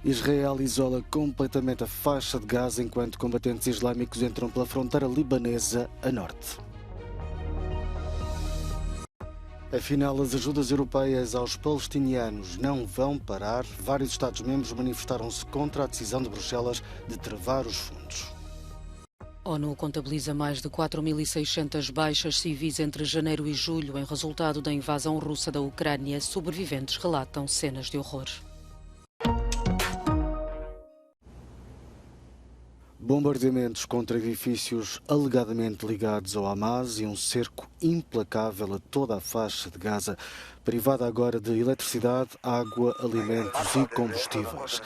Israel isola completamente a faixa de Gaza enquanto combatentes islâmicos entram pela fronteira libanesa a norte. Afinal, as ajudas europeias aos palestinianos não vão parar. Vários Estados-membros manifestaram-se contra a decisão de Bruxelas de travar os fundos. A ONU contabiliza mais de 4.600 baixas civis entre janeiro e julho em resultado da invasão russa da Ucrânia. Sobreviventes relatam cenas de horror. Bombardeamentos contra edifícios alegadamente ligados ao Hamas e um cerco implacável a toda a faixa de Gaza, privada agora de eletricidade, água, alimentos e combustíveis.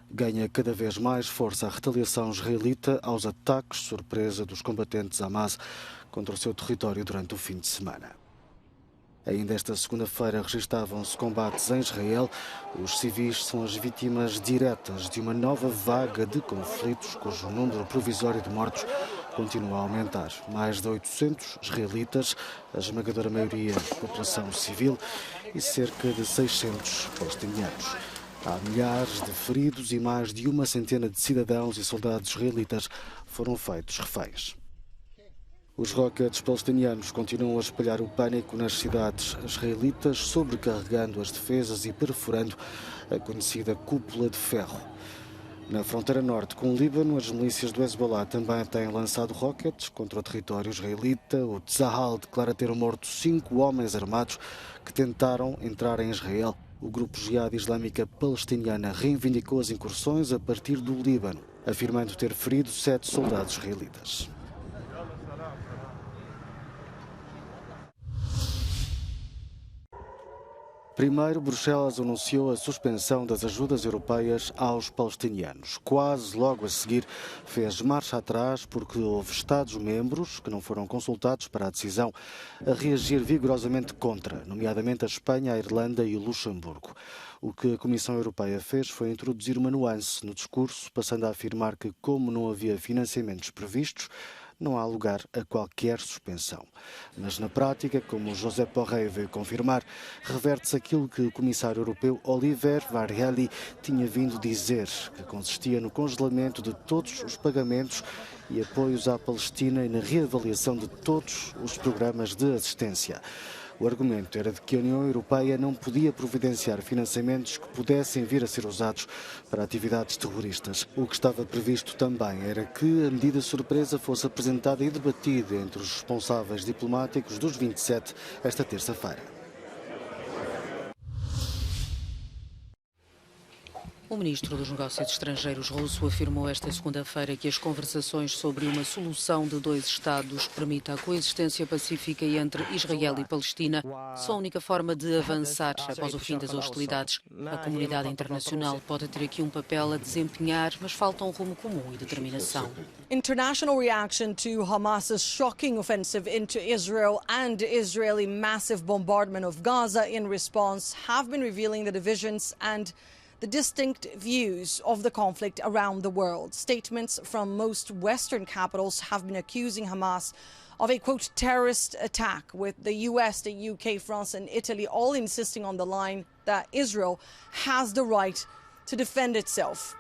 Ganha cada vez mais força a retaliação israelita aos ataques surpresa dos combatentes Hamas contra o seu território durante o fim de semana. Ainda esta segunda-feira registavam-se combates em Israel. Os civis são as vítimas diretas de uma nova vaga de conflitos, cujo número provisório de mortos continua a aumentar. Mais de 800 israelitas, a esmagadora maioria da população civil, e cerca de 600 palestinianos. Há milhares de feridos e mais de uma centena de cidadãos e soldados israelitas foram feitos reféns. Os rockets palestinianos continuam a espalhar o pânico nas cidades israelitas, sobrecarregando as defesas e perfurando a conhecida cúpula de ferro. Na fronteira norte com o Líbano, as milícias do Hezbollah também têm lançado rockets contra o território israelita. O Tzahal declara ter morto 5 homens armados que tentaram entrar em Israel. O grupo Jihad Islâmica Palestiniana reivindicou as incursões a partir do Líbano, afirmando ter ferido 7 soldados israelitas. Primeiro, Bruxelas anunciou a suspensão das ajudas europeias aos palestinianos. Quase logo a seguir, fez marcha atrás porque houve Estados-membros que não foram consultados para a decisão a reagir vigorosamente contra, nomeadamente a Espanha, a Irlanda e o Luxemburgo. O que a Comissão Europeia fez foi introduzir uma nuance no discurso, passando a afirmar que, como não havia financiamentos previstos, não há lugar a qualquer suspensão. Mas na prática, como José Borrell veio confirmar, reverte-se aquilo que o comissário europeu Oliver Várhelyi tinha vindo dizer, que consistia no congelamento de todos os pagamentos e apoios à Palestina e na reavaliação de todos os programas de assistência. O argumento era de que a União Europeia não podia providenciar financiamentos que pudessem vir a ser usados para atividades terroristas. O que estava previsto também era que a medida surpresa fosse apresentada e debatida entre os responsáveis diplomáticos dos 27 esta terça-feira. O ministro dos Negócios Estrangeiros russo afirmou esta segunda-feira que as conversações sobre uma solução de 2 Estados que permita a coexistência pacífica entre Israel e Palestina são a única forma de avançar após o fim das hostilidades. A comunidade internacional pode ter aqui um papel a desempenhar, mas falta um rumo comum e determinação. International reaction to Hamas's shocking offensive into Israel and Israeli massive bombardment of Gaza in response have been revealing the divisions and the distinct views of the conflict around the world. Statements from most Western capitals have been accusing Hamas of a, quote, terrorist attack, with the US, the UK, France and Italy all insisting on the line that Israel has the right to defend itself.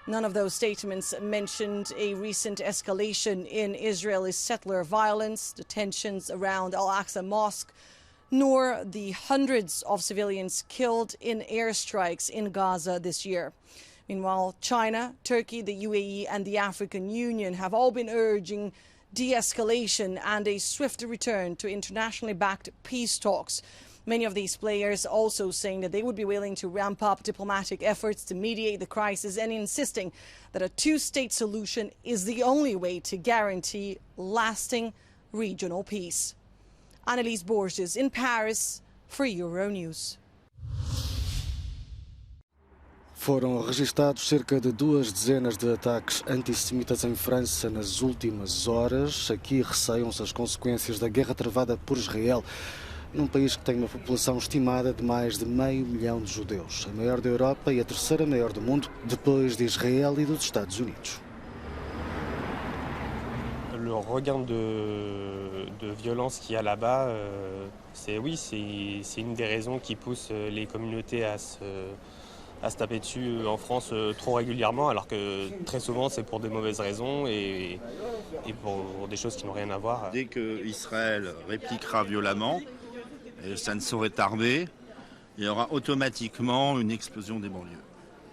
None of those statements mentioned a recent escalation in Israeli settler violence, the tensions around Al-Aqsa Mosque, nor the hundreds of civilians killed in airstrikes in Gaza this year. Meanwhile, China, Turkey, the UAE and the African Union have all been urging de-escalation and a swift return to internationally backed peace talks. Many of these players also saying that they would be willing to ramp up diplomatic efforts to mediate the crisis and insisting that a 2-state solution is the only way to guarantee lasting regional peace. Annelise Borges in Paris for Euronews. Foram registados cerca de 2 dezenas de ataques antissemitas em França nas últimas horas. Aqui receiam-se as consequências da guerra travada por Israel, num país que tem uma população estimada de mais de 500 mil de judeus, a maior da Europa e a 3ª maior do mundo, depois de Israel e dos Estados Unidos. Le regain de violence qu'il y a là-bas, c'est une des raisons qui pousse les communautés à se taper dessus en France trop régulièrement, alors que très souvent c'est pour des mauvaises raisons et pour des choses qui n'ont rien à voir. Dès qu'Israël répliquera violemment, et ça ne saurait tarder, il y aura automatiquement une explosion des banlieues.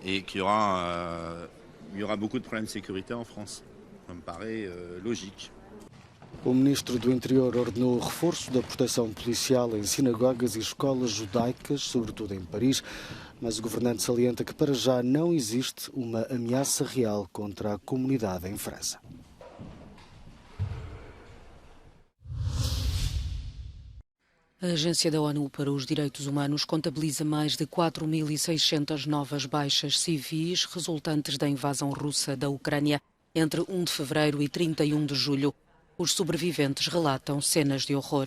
Et qu'il y aura beaucoup de problèmes de sécurité en France. Ça me paraît logique. O ministro do Interior ordenou o reforço da proteção policial em sinagogas e escolas judaicas, sobretudo em Paris, mas o governante salienta que para já não existe uma ameaça real contra a comunidade em França. A Agência da ONU para os Direitos Humanos contabiliza mais de 4.600 novas baixas civis resultantes da invasão russa da Ucrânia entre 1 de fevereiro e 31 de julho. Os sobreviventes relatam cenas de horror.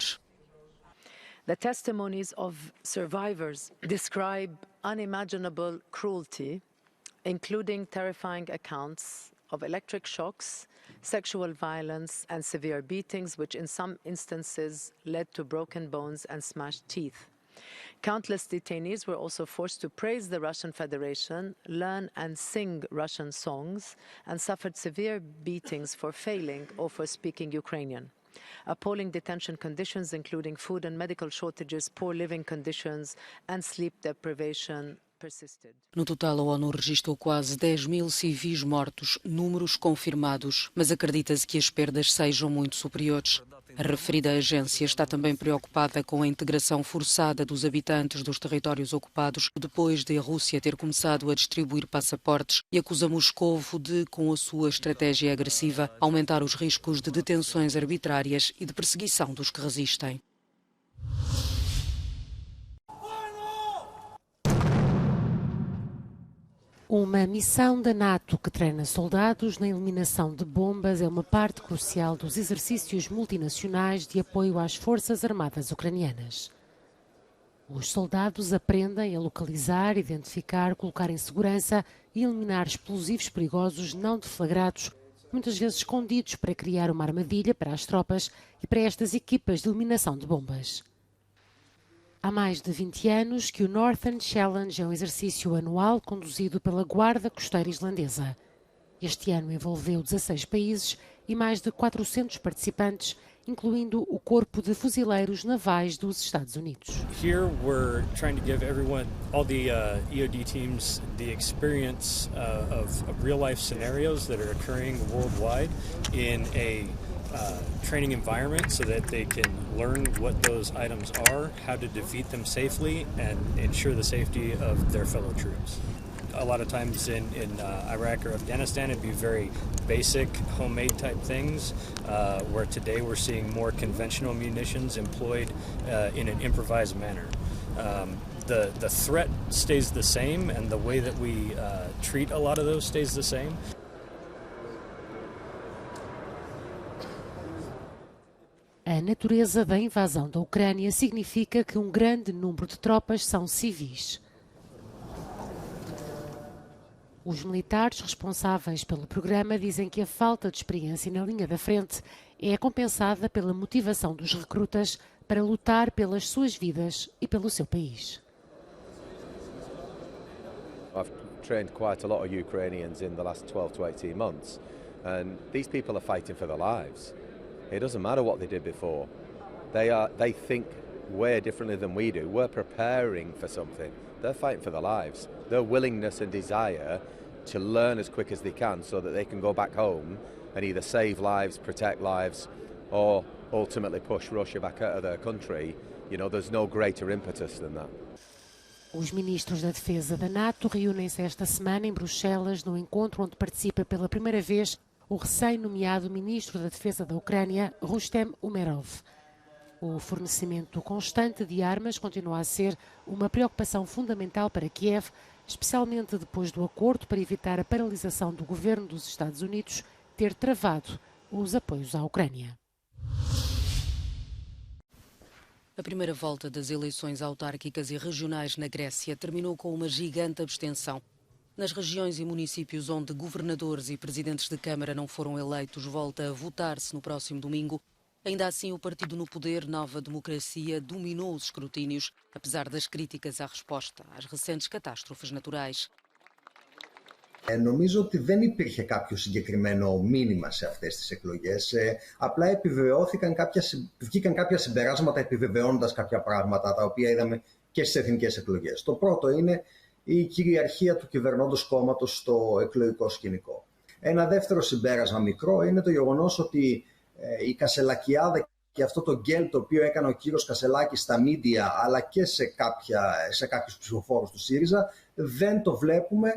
The testimonies of survivors describe unimaginable cruelty, including terrifying accounts of electric shocks, sexual violence and severe beatings, which in some instances led to broken bones and smashed teeth. Countless detainees were also forced to praise the Russian Federation, learn and sing Russian songs, and suffered severe beatings for failing or for speaking Ukrainian. Appalling detention conditions, including food and medical shortages, poor living conditions, and sleep deprivation, persisted. No total, a ONU registrou quase 10.000 civis mortos, números confirmados, mas acredita-se que as perdas sejam muito superiores. A referida agência está também preocupada com a integração forçada dos habitantes dos territórios ocupados depois de a Rússia ter começado a distribuir passaportes e acusa Moscovo de, com a sua estratégia agressiva, aumentar os riscos de detenções arbitrárias e de perseguição dos que resistem. Uma missão da NATO que treina soldados na eliminação de bombas é uma parte crucial dos exercícios multinacionais de apoio às Forças Armadas ucranianas. Os soldados aprendem a localizar, identificar, colocar em segurança e eliminar explosivos perigosos não deflagrados, muitas vezes escondidos para criar uma armadilha para as tropas e para estas equipas de eliminação de bombas. Há mais de 20 anos que o Northern Challenge é um exercício anual conduzido pela Guarda Costeira Islandesa. Este ano envolveu 16 países e mais de 400 participantes, incluindo o Corpo de Fuzileiros Navais dos Estados Unidos. Here we're trying to give everyone, all the EOD teams, the experience of real-life scenarios that are occurring worldwide in a training environment so that they can learn what those items are, how to defeat them safely, and ensure the safety of their fellow troops. A lot of times in Iraq or Afghanistan it'd be very basic homemade type things, where today we're seeing more conventional munitions employed in an improvised manner. The threat stays the same and the way that we treat a lot of those stays the same. A natureza da invasão da Ucrânia significa que um grande número de tropas são civis. Os militares responsáveis pelo programa dizem que a falta de experiência na linha da frente é compensada pela motivação dos recrutas para lutar pelas suas vidas e pelo seu país. I've trained quite a lot of Ukrainians in the last 12 to 18 months, and these people are fighting for their lives. It doesn't matter what they did before. They think way differently than we do. We're preparing for something. They're fighting for their lives. Their willingness and desire to learn as quick as they can so that they can go back home and either save lives, protect lives, or ultimately push Russia back out of their country. You know, there's no greater impetus than that. Os ministros da Defesa da NATO reúnem-se esta semana em Bruxelas no encontro onde participa pela primeira vez o recém-nomeado ministro da Defesa da Ucrânia, Rustem Umerov. O fornecimento constante de armas continua a ser uma preocupação fundamental para Kiev, especialmente depois do acordo para evitar a paralisação do governo dos Estados Unidos ter travado os apoios à Ucrânia. A primeira volta das eleições autárquicas e regionais na Grécia terminou com uma gigante abstenção. Nas regiões e municípios onde governadores e presidentes de Câmara não foram eleitos, volta a votar-se no próximo domingo. Ainda assim, o partido no poder, Nova Democracia, dominou os escrutínios, apesar das críticas à resposta às recentes catástrofes naturais. Νομίζω ότι δεν υπήρχε κάποιο συγκεκριμένο μήνυμα σε αυτές τις εκλογές. Απλά βγήκαν κάποια συμπεράσματα επιβεβαιώνοντας κάποια πράγματα τα οποία είδαμε και στις εθνικές εκλογές. Το πρώτο είναι η κυριαρχία του κυβερνώντος κόμματος στο εκλογικό σκηνικό. Ένα δεύτερο συμπέρασμα μικρό είναι το γεγονός ότι η Κασελακιάδα και αυτό το γκέλ το οποίο έκανε ο κύριος Κασελάκης στα μίντια αλλά και σε κάποιους ψηφοφόρους του ΣΥΡΙΖΑ δεν το βλέπουμε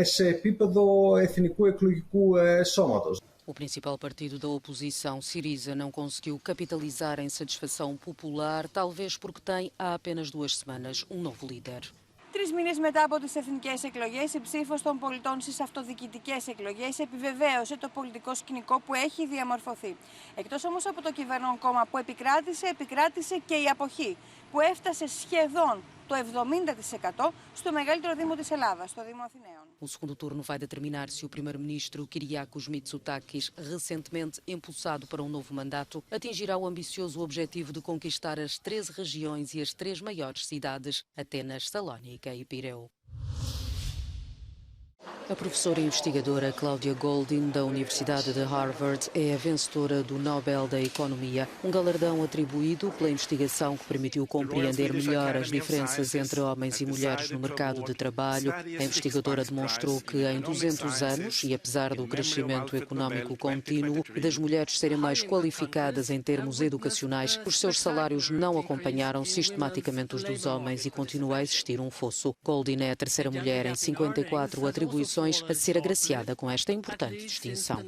σε επίπεδο εθνικού εκλογικού σώματος. O principal partido da oposição, Syriza, não conseguiu capitalizar em satisfação popular, talvez porque tem há apenas 2 semanas um novo líder. 3 μήνες μετά από τις εθνικές εκλογές, η ψήφος των πολιτών στις αυτοδιοικητικές εκλογές επιβεβαίωσε το πολιτικό σκηνικό που έχει διαμορφωθεί. Εκτός όμως από το κυβερνών κόμμα που επικράτησε και η αποχή, που έφτασε σχεδόν το 70% στο μεγαλύτερο δήμο της Ελλάδας, στο Δήμο Αθηναίων. O segundo turno vai determinar se o primeiro-ministro Kyriakos Mitsotakis, recentemente impulsado para um novo mandato, atingirá o ambicioso objetivo de conquistar as 13 regiões e as 3 maiores cidades, Atenas, Salónica e Pireu. A professora e investigadora Claudia Goldin, da Universidade de Harvard, é a vencedora do Nobel da Economia, um galardão atribuído pela investigação que permitiu compreender melhor as diferenças entre homens e mulheres no mercado de trabalho. A investigadora demonstrou que em 200 anos, e apesar do crescimento económico contínuo e das mulheres serem mais qualificadas em termos educacionais, os seus salários não acompanharam sistematicamente os dos homens e continua a existir um fosso. Goldin é a terceira mulher em 54 atribuições a ser agraciada com esta importante distinção.